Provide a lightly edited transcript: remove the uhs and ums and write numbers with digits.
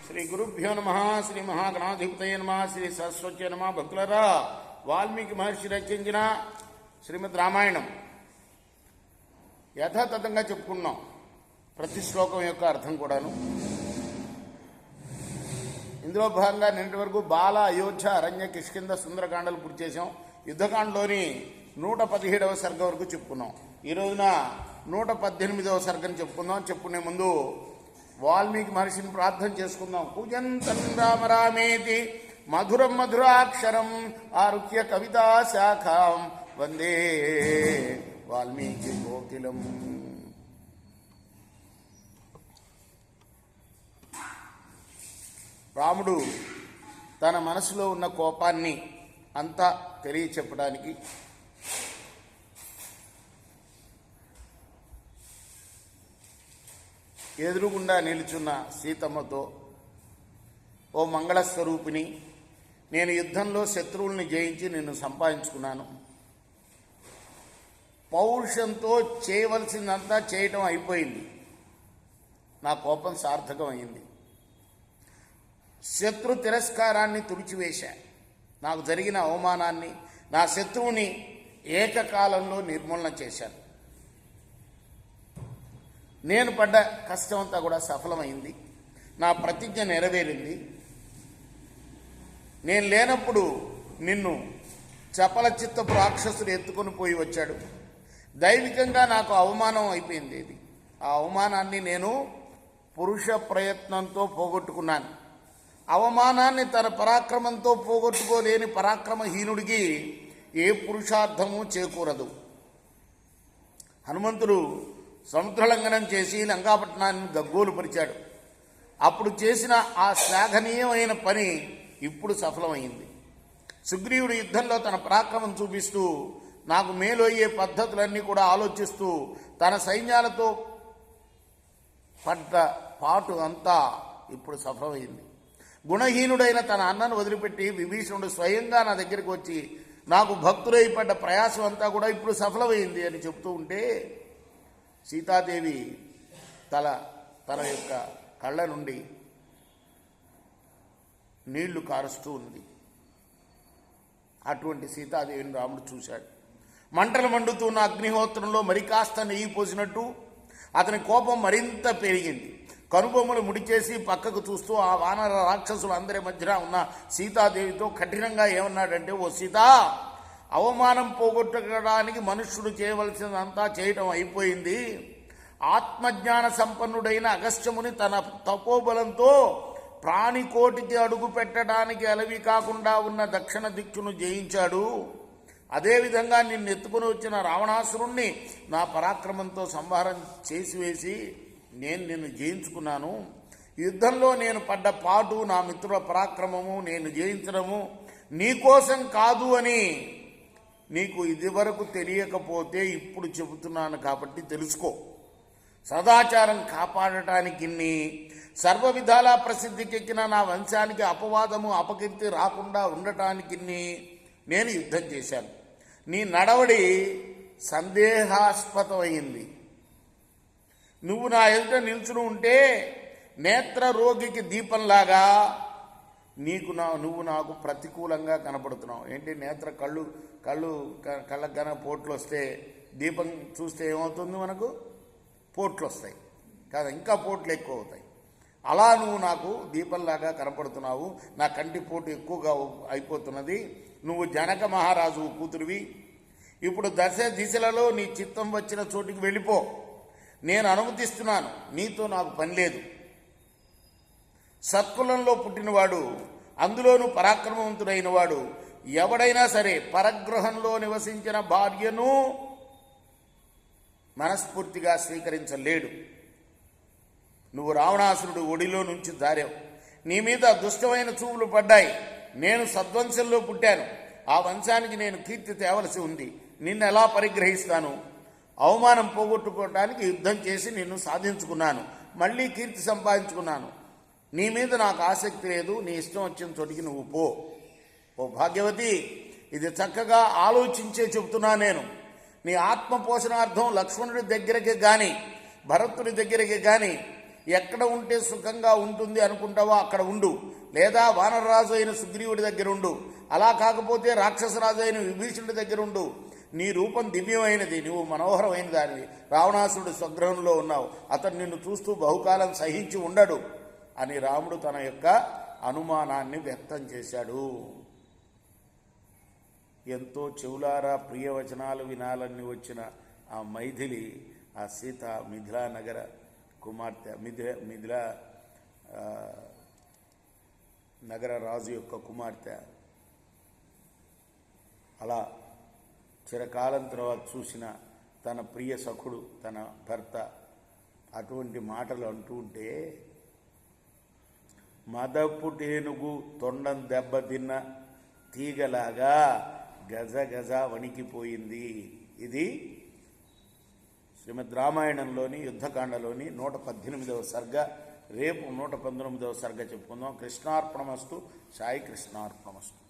శ్రీ గురుభ్యో నమ. శ్రీ మహాగణాధిపతయ నమ. శ్రీ సరస్వత్య నమ. భక్తులరా, వాల్మీకి మహర్షి రచించిన శ్రీమద్ రామాయణం యథాతథంగా చెప్పుకున్నాం. ప్రతి శ్లోకం యొక్క అర్థం కూడాను. ఇందులో భాగంగా నిన్నటి వరకు బాల, అయోధ్య, అరణ్య, కిష్కింద, సుందరకాండలు పూర్తి చేసాం. యుద్ధకాండలోని 117వ సర్గ వరకు చెప్పుకున్నాం. ఈ రోజున 118వ సర్గని చెప్పుకుందాం. చెప్పుకునే ముందు వాల్మీకి మహర్షిని ప్రార్థన చేసుకుందాం. పూజంతం రామ రామేతి మధురం మధురాక్షరం ఆరుహ్య కవితా శాఖాం వందే వాల్మీకి కోకిలం. రాముడు తన మనసులో ఉన్న కోపాన్ని అంతా తెలియచెప్పడానికి ఎదురుగుండా నిలుచున్న సీతమ్మతో, ఓ మంగళస్వరూపిణి, నేను యుద్ధంలో శత్రువుల్ని జయించి నిన్ను సంపాదించుకున్నాను. పౌరుషంతో చేయవలసిందంతా చేయటం అయిపోయింది. నా కోపం సార్థకం అయింది. శత్రు తిరస్కారాన్ని తుడిచివేశా. నాకు జరిగిన అవమానాన్ని, నా శత్రువుని ఏకకాలంలో నిర్మూలన చేశాను. నేను పడ్డ కష్టం అంతా కూడా సఫలమైంది. నా ప్రతిజ్ఞ నెరవేరింది. నేను లేనప్పుడు నిన్ను చపల చిత్తపు రాక్షసుడు ఎత్తుకొని పోయి వచ్చాడు. దైవికంగా నాకు అవమానం అయిపోయింది. ఇది ఆ అవమానాన్ని నేను పురుష ప్రయత్నంతో పోగొట్టుకున్నాను. అవమానాన్ని తన పరాక్రమంతో పోగొట్టుకోలేని పరాక్రమహీనుడికి ఏ పురుషార్థము చేకూరదు. హనుమంతుడు సముద్రలంఘనం చేసి లంకాపట్టణాన్ని గగ్గోలు పరిచాడు. అప్పుడు చేసిన ఆ శ్లాఘనీయమైన పని ఇప్పుడు సఫలమైంది. సుగ్రీవుడు యుద్ధంలో తన పరాక్రమం చూపిస్తూ, నాకు మేలు అయ్యే పద్ధతులన్నీ కూడా ఆలోచిస్తూ తన సైన్యాలతో పడ్డ పాటు అంతా ఇప్పుడు సఫలమైంది. గుణహీనుడైన తన అన్నను వదిలిపెట్టి విభీషణుడు స్వయంగా నా దగ్గరికి వచ్చి నాకు భక్తులై పడ్డ ప్రయాసం అంతా కూడా ఇప్పుడు సఫలమైంది అని చెప్తూ ఉంటే, సీతాదేవి తన యొక్క కళ్ళ నుండి నీళ్లు కారుస్తూ ఉంది. అటువంటి సీతాదేవిని రాముడు చూశాడు. మంటలు మండుతున్న అగ్నిహోత్రంలో మరి కాస్త నెయ్యి పోసినట్టు అతని కోపం మరింత పెరిగింది. కనుబొమ్మలు ముడిచేసి పక్కకు చూస్తూ ఆ వానర రాక్షసులు అందరి మధ్యన ఉన్న సీతాదేవితో కఠినంగా ఏమన్నాడంటే, ఓ సీత, అవమానం పోగొట్టడానికి మనుష్యుడు చేయవలసినంతా చేయటం అయిపోయింది. ఆత్మజ్ఞాన సంపన్నుడైన అగస్త్యముని తన తపోబలంతో ప్రాణికోటికి అడుగు పెట్టడానికి అలవి కాకుండా ఉన్న దక్షిణ దిక్కును జయించాడు. అదేవిధంగా నిన్ను ఎత్తుకుని వచ్చిన రావణాసురుణ్ణి నా పరాక్రమంతో సంహారం చేసివేసి నేను నిన్ను జయించుకున్నాను. యుద్ధంలో నేను పడ్డ పాటు, నా మిత్రుల పరాక్రమము నేను జయించడము నీకోసం కాదు అని నీకు ఇదివరకు తెలియకపోతే ఇప్పుడు చెబుతున్నాను కాబట్టి తెలుసుకో. సదాచారం కాపాడటానికి, సర్వ విధాలా ప్రసిద్ధికెక్కిన నా వంశానికి అపవాదము, అపకీర్తి రాకుండా ఉండటానికి నేను యుద్ధం చేశాను. నీ నడవడి సందేహాస్పదమైంది. నువ్వు నా ఎదుట నిల్చుని ఉంటే నేత్ర రోగికి దీపంలాగా నువ్వు నాకు ప్రతికూలంగా కనపడుతున్నావు. ఏంటి, నేత్ర కళ్ళకు గన పోట్లు వస్తే దీపం చూస్తే ఏమవుతుంది, మనకు పోట్లు వస్తాయి కాదు, ఇంకా పోట్లు ఎక్కువ అవుతాయి. అలా నువ్వు నాకు దీపంలాగా కనపడుతున్నావు. నా కంటి పోటు ఎక్కువగా అయిపోతున్నది. నువ్వు జనక మహారాజు కూతురివి. ఇప్పుడు దిశలలో నీ చిత్తం వచ్చిన చోటికి వెళ్ళిపో. నేను అనుమతిస్తున్నాను. నీతో నాకు పని లేదు. సత్కులంలో పుట్టినవాడు, అందులోనూ పరాక్రమవంతుడైన వాడు ఎవడైనా సరే పరగృహంలో నివసించిన భార్యను మనస్ఫూర్తిగా స్వీకరించలేడు. నువ్వు రావణాసురుడు ఒడిలో నుంచి జారావు. నీ మీద దుష్టమైన చూపులు పడ్డాయి. నేను సద్వంశంలో పుట్టాను. ఆ వంశానికి నేను కీర్తి తేవలసి ఉంది. నిన్ను ఎలా పరిగ్రహిస్తాను? అవమానం పోగొట్టుకోవడానికి యుద్ధం చేసి నిన్ను సాధించుకున్నాను. మళ్ళీ కీర్తి సంపాదించుకున్నాను. నీ మీద నాకు ఆసక్తి లేదు. నీ ఇష్టం వచ్చిన చోటికి నువ్వు పో. ఓ భాగ్యవతి, ఇది చక్కగా ఆలోచించే చెబుతున్నా నేను. నీ ఆత్మ పోషణార్థం లక్ష్మణుడి దగ్గరికి కానీ భరతుడి దగ్గరికి కానీ ఎక్కడ ఉంటే సుఖంగా ఉంటుంది అనుకుంటావో అక్కడ ఉండు, లేదా వానరరాజు అయిన సుగ్రీవుడి దగ్గర ఉండు, అలా కాకపోతే రాక్షసరాజు అయిన విభీషణుడి దగ్గర ఉండు. నీ రూపం దివ్యమైనది, నువ్వు మనోహరమైన దానివి. రావణాసురుడు స్వగృహంలో ఉన్నావు, అతను నిన్ను చూస్తూ బహుకాలం సహించి ఉండడు అని రాముడు తన యొక్క అనుమానాన్ని వ్యక్తం చేశాడు. ఎంతో చెవులారా ప్రియవచనాలు వినాలని వచ్చిన ఆ మైథిలి, ఆ సీత మిథిలా నగర కుమార్తె, మిథిలా నగర రాజు యొక్క కుమార్తె, అలా చిరకాలం తర్వాత చూసిన తన ప్రియ సఖుడు, తన భర్త అటువంటి మాటలు అంటూ ఉంటే మదపుటేనుగు తొండం దెబ్బతిన్న తీగలాగా గజ గజ వణికిపోయింది. ఇది శ్రీమద్ రామాయణంలోని యుద్ధకాండలోని 118వ సర్గ. రేపు 119వ సర్గ చెప్పుకుందాం. కృష్ణార్పణమస్తు. సాయి కృష్ణార్పణమస్తు.